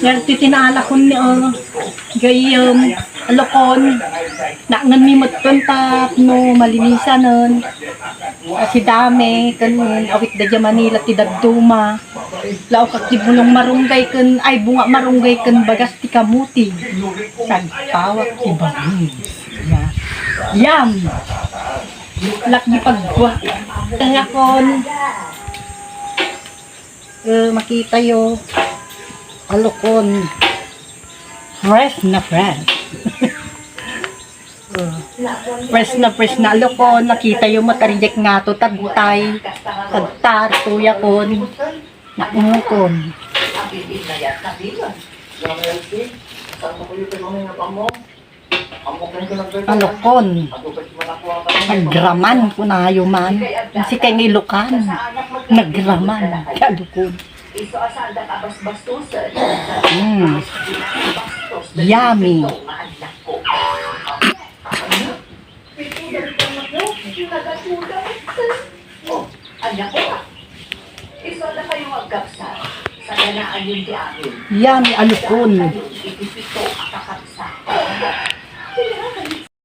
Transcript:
Yan titinala ko ni gayam alokon na ngamimot kon tap no malinisan nun kasi dami kanun awit da Manila ti Dagduma law kakibulong marunggay kan ay bunga marunggay kan bagas ti kamuti sagpawak ti bangis yam lakgi pagwa kaya kon makita yo alokon fresh na fresh fresh na alokon nakita yung matarijek nga to tagtay tagtar tuya kon naungkon alokon nagraman ko na yuman si kay ngilukan nagraman alokon yummy yummy alukon